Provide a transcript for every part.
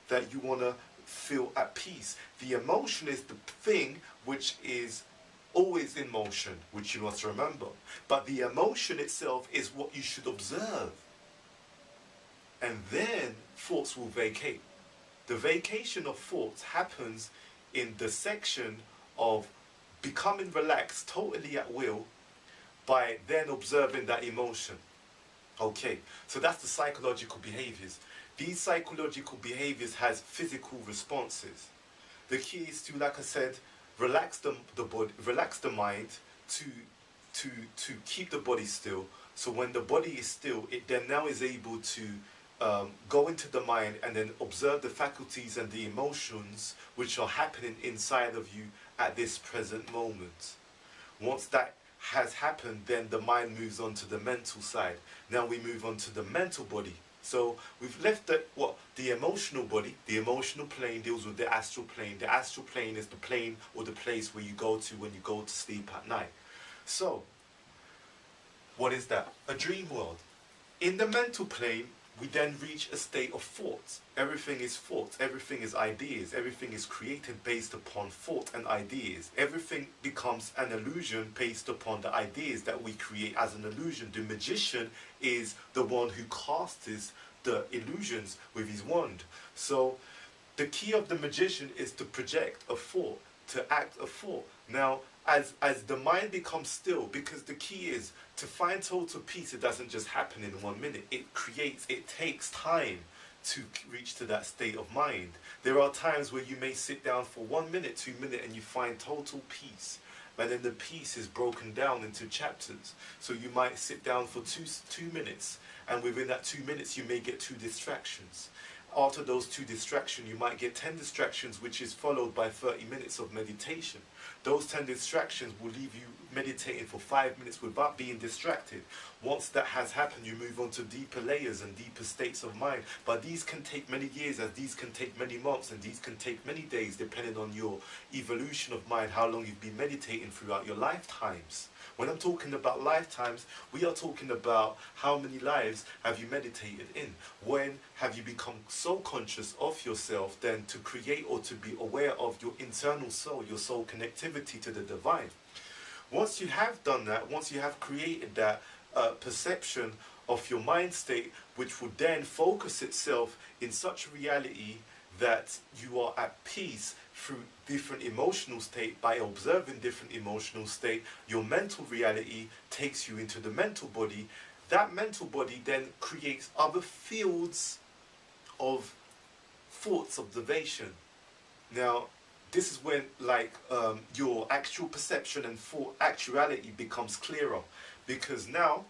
that you want to feel at peace. The emotion is the thing which is always in motion, which you must remember. But the emotion itself is what you should observe. And then thoughts will vacate. The vacation of thoughts happens in the section of becoming relaxed totally at will by then observing that emotion. Okay, so that's the psychological behaviors. These psychological behaviors has physical responses. The key is to, like I said, relax the body, relax the mind to keep the body still. So when the body is still, it then now is able to go into the mind and then observe the faculties and the emotions which are happening inside of you at this present moment. Once that has happened, then the mind moves on to the mental side. Now we move on to the mental body. So we've left the emotional body. The emotional plane deals with the astral plane. The astral plane is the plane or the place where you go to when you go to sleep at night. So what is that? A dream world. In the mental plane, we then reach a state of thoughts. Everything is thoughts, everything is ideas, everything is created based upon thought and ideas. Everything becomes an illusion based upon the ideas that we create as an illusion. The magician is the one who casts the illusions with his wand. So the key of the magician is to project a thought, to act a thought. Now, as the mind becomes still, because the key is to find total peace, it doesn't just happen in 1 minute. It takes time to reach to that state of mind. There are times where you may sit down for 1 minute, 2 minutes, and you find total peace. But then the peace is broken down into chapters. So you might sit down for two minutes, and within that 2 minutes, you may get 2 distractions. After those 2 distractions, you might get 10 distractions, which is followed by 30 minutes of meditation. Those 10 distractions will leave you meditating for 5 minutes without being distracted. Once that has happened, you move on to deeper layers and deeper states of mind. But these can take many years, as these can take many months, and these can take many days, depending on your evolution of mind, how long you've been meditating throughout your lifetimes. When I'm talking about lifetimes, we are talking about how many lives have you meditated in? When have you become so conscious of yourself then to create or to be aware of your internal soul, your soul connectivity to the divine? Once you have done that, once you have created that perception of your mind state, which will then focus itself in such a reality that you are at peace through different emotional state, by observing different emotional state, your mental reality takes you into the mental body. That mental body then creates other fields of thoughts observation. Now, this is when your actual perception and thought actuality becomes clearer, because now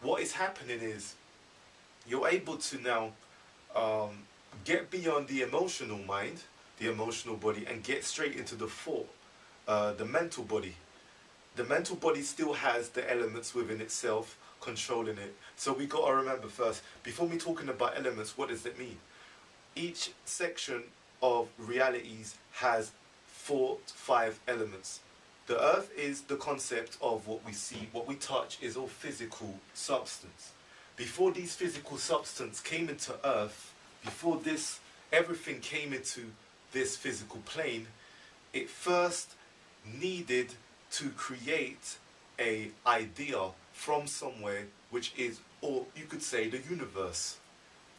what is happening is you're able to now get beyond the emotional mind, the emotional body, and get straight into the thought, the mental body. The mental body still has the elements within itself controlling it. So we got to remember first, before me talking about elements, what does it mean? Each section of realities has 5 elements. The earth is the concept of what we see, what we touch is all physical substance. Before these physical substance came into earth, before this, everything came into this physical plane, it first needed to create an idea from somewhere, which is, or you could say, the universe.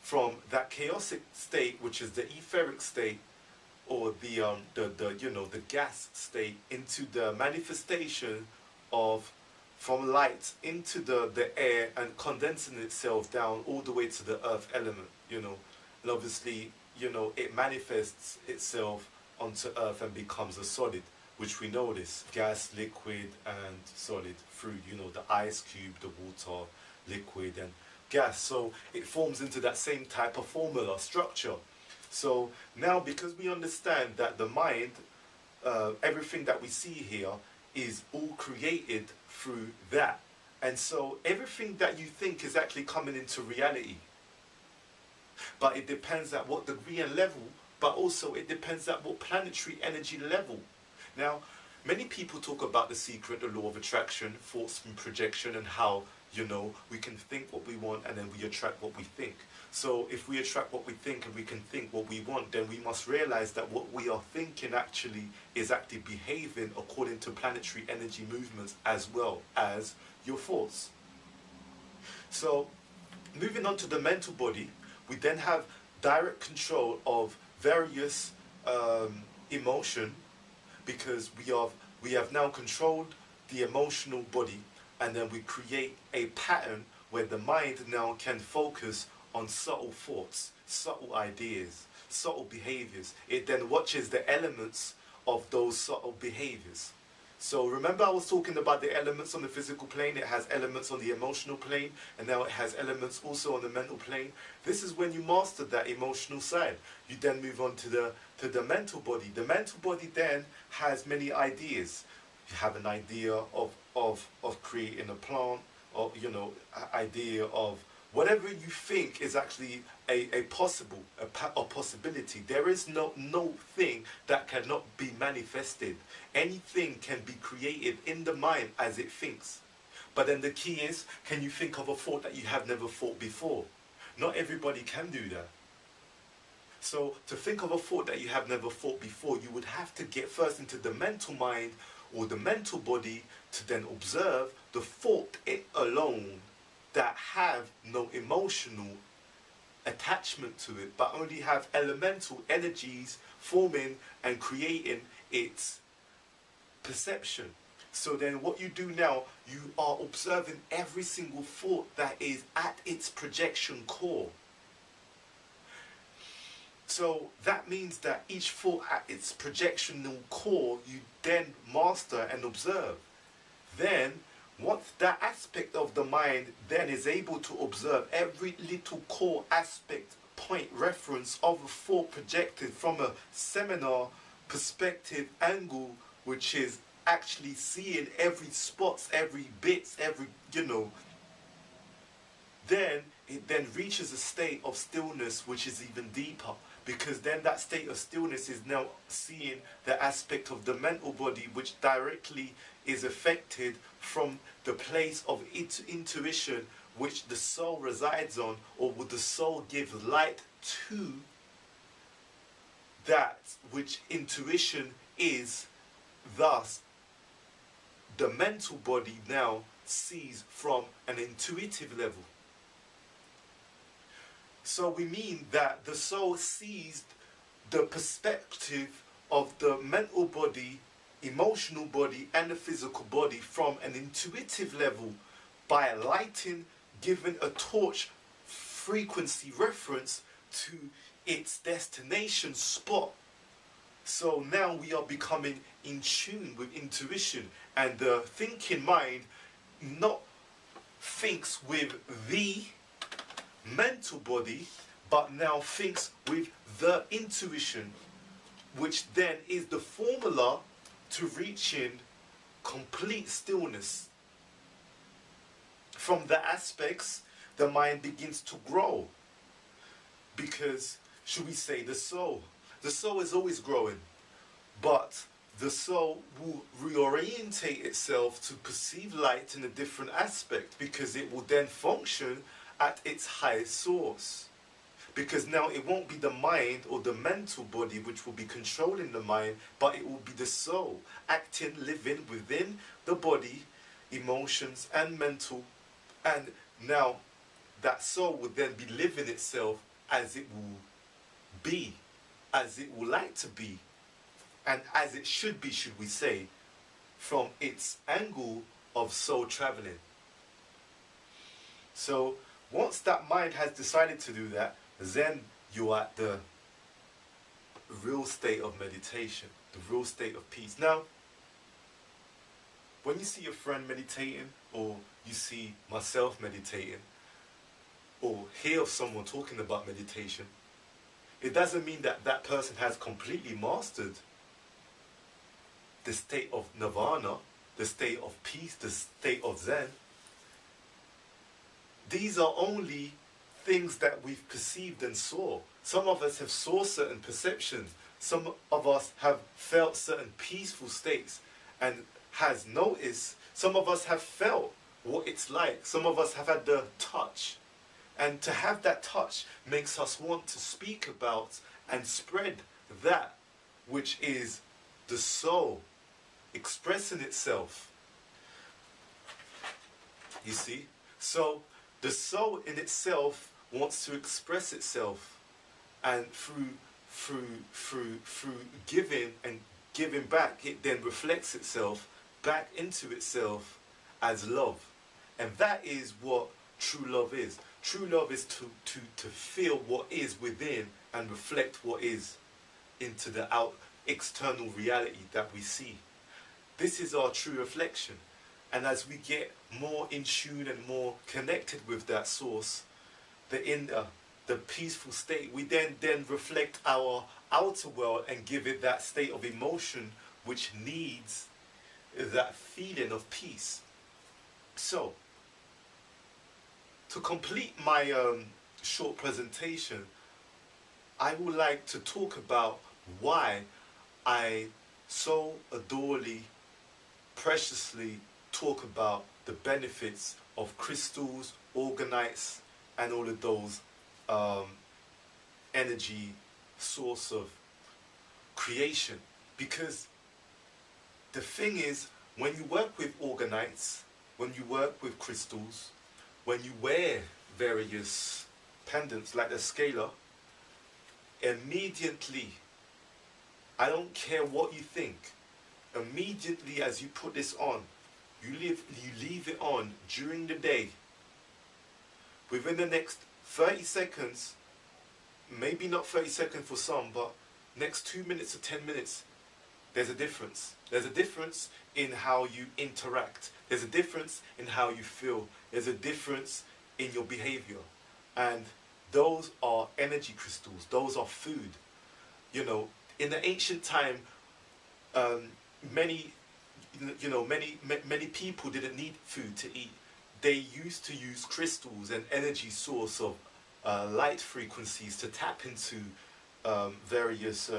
From that chaotic state, which is the etheric state, or the gas state, into the manifestation of, from light into the air and condensing itself down all the way to the earth element, and obviously, it manifests itself onto earth and becomes a solid, which we know this, gas, liquid, and solid through, the ice cube, the water, liquid, and gas. So it forms into that same type of formula, structure. So now, because we understand that the mind, everything that we see here is all created through that. And so everything that you think is actually coming into reality. But it depends at what degree and level, but also it depends at what planetary energy level. Now, many people talk about the secret, the law of attraction, thoughts and projection, and how You know, we can think what we want and then we attract what we think. So if we attract what we think and we can think what we want, then we must realize that what we are thinking actually is actually behaving according to planetary energy movements as well as your thoughts. So moving on to the mental body, we then have direct control of various emotion, because we have now controlled the emotional body, and then we create a pattern where the mind now can focus on subtle thoughts, subtle ideas, subtle behaviors. It then watches the elements of those subtle behaviors. So remember I was talking about the elements on the physical plane, it has elements on the emotional plane, and now it has elements also on the mental plane. This is when you master that emotional side. You then move on to the mental body. The mental body then has many ideas. You have an idea of creating a plant, or idea of whatever you think is actually a possibility. There is no thing that cannot be manifested. Anything can be created in the mind as it thinks. But then the key is, can you think of a thought that you have never thought before? Not everybody can do that. So to think of a thought that you have never thought before, you would have to get first into the mental mind or the mental body to then observe the thought it alone that have no emotional attachment to it, but only have elemental energies forming and creating its perception. So then what you do now, you are observing every single thought that is at its projection core. So that means that each thought at its projectional core, you then master and observe. Then once that aspect of the mind then is able to observe every little core aspect, point, reference of a thought projected from a seminar perspective angle, which is actually seeing every spots, every bits, every, then it then reaches a state of stillness which is even deeper, because then that state of stillness is now seeing the aspect of the mental body which directly is affected from the place of intuition which the soul resides on, or would the soul give light to that which intuition is. Thus the mental body now sees from an intuitive level. So we mean that the soul sees the perspective of the mental body, emotional body and the physical body from an intuitive level by lighting, giving a torch frequency reference to its destination spot. So now we are becoming in tune with intuition, and the thinking mind not thinks with the mental body, but now thinks with the intuition, which then is the formula to reaching complete stillness. From the aspects, the mind begins to grow, because, should we say, the soul is always growing, but the soul will reorientate itself to perceive light in a different aspect, because it will then function at its highest source. Because now it won't be the mind or the mental body which will be controlling the mind, but it will be the soul acting, living within the body, emotions and mental. And now that soul would then be living itself as it will be, as it would like to be, and as it should be, should we say, from its angle of soul traveling. So once that mind has decided to do that, then you're at the real state of meditation, the real state of peace. Now, when you see your friend meditating, or you see myself meditating, or hear of someone talking about meditation, it doesn't mean that that person has completely mastered the state of nirvana, the state of peace, the state of Zen. These are only things that we've perceived and saw. Some of us have saw certain perceptions. Some of us have felt certain peaceful states and has noticed. Some of us have felt what it's like. Some of us have had the touch, and to have that touch makes us want to speak about and spread that which is the soul expressing itself. You see? So the soul in itself wants to express itself, and through giving and giving back, it then reflects itself back into itself as love. And that is what true love is. True love is to feel what is within and reflect what is into the external reality that we see. This is our true reflection. And as we get more in tune and more connected with that source, the inner, the peaceful state, we then reflect our outer world and give it that state of emotion which needs that feeling of peace. So, to complete my short presentation, I would like to talk about why I so adorably, preciously talk about the benefits of crystals, organites, and all of those energy source of creation. Because the thing is, when you work with organites, when you work with crystals, when you wear various pendants like the scalar, immediately, I don't care what you think, immediately as you put this on, you leave it on during the day. Within the next 30 seconds, maybe not 30 seconds for some, but next 2 minutes or 10 minutes, there's a difference. There's a difference in how you interact. There's a difference in how you feel. There's a difference in your behavior. And those are energy crystals. Those are food. You know, in the ancient time, many people didn't need food to eat. They used to use crystals and energy source of light frequencies to tap into various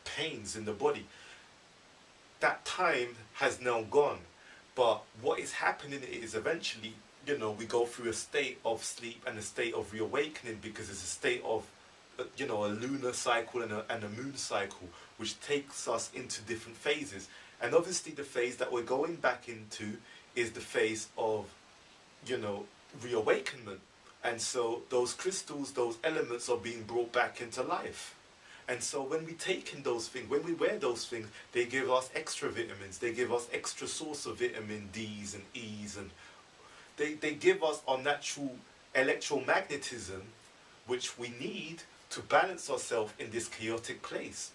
pains in the body. That time has now gone, but what is happening is eventually, you know, we go through a state of sleep and a state of reawakening, because it's a state of, you know, a lunar cycle and a moon cycle, which takes us into different phases. And obviously the phase that we're going back into is the phase of, you know, reawakenment. And so those crystals, those elements are being brought back into life. And so when we take in those things, when we wear those things, they give us extra vitamins, they give us extra source of vitamin D's and E's, and they give us our natural electromagnetism, which we need to balance ourselves in this chaotic place.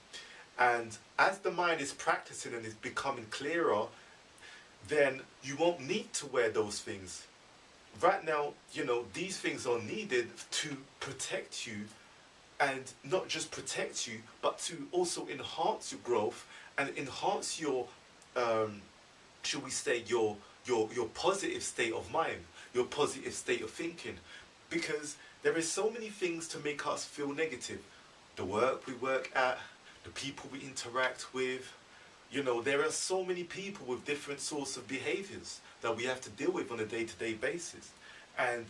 And as the mind is practicing and is becoming clearer, then you won't need to wear those things. Right now, you know, these things are needed to protect you, and not just protect you, but to also enhance your growth and enhance your, shall we say, your positive state of mind, your positive state of thinking. Because there is so many things to make us feel negative. The work we work at, the people we interact with, you know, there are so many people with different sorts of behaviors that we have to deal with on a day-to-day basis. And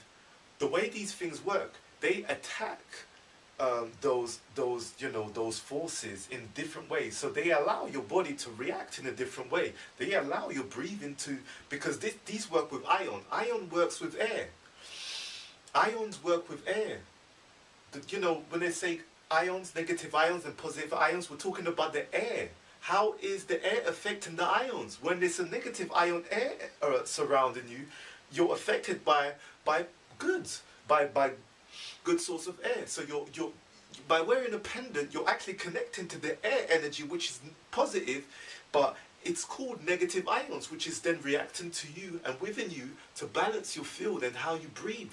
the way these things work, they attack those forces in different ways. So they allow your body to react in a different way. They allow your breathing to, because these work with ion. Ion works with air. Ions work with air. You know, when they say ions, negative ions and positive ions, we're talking about the air. How is the air affecting the ions? When there's a negative ion air surrounding you, you're affected by goods, by good source of air. So you're by wearing a pendant, you're actually connecting to the air energy, which is positive, but it's called negative ions, which is then reacting to you and within you to balance your field and how you breathe.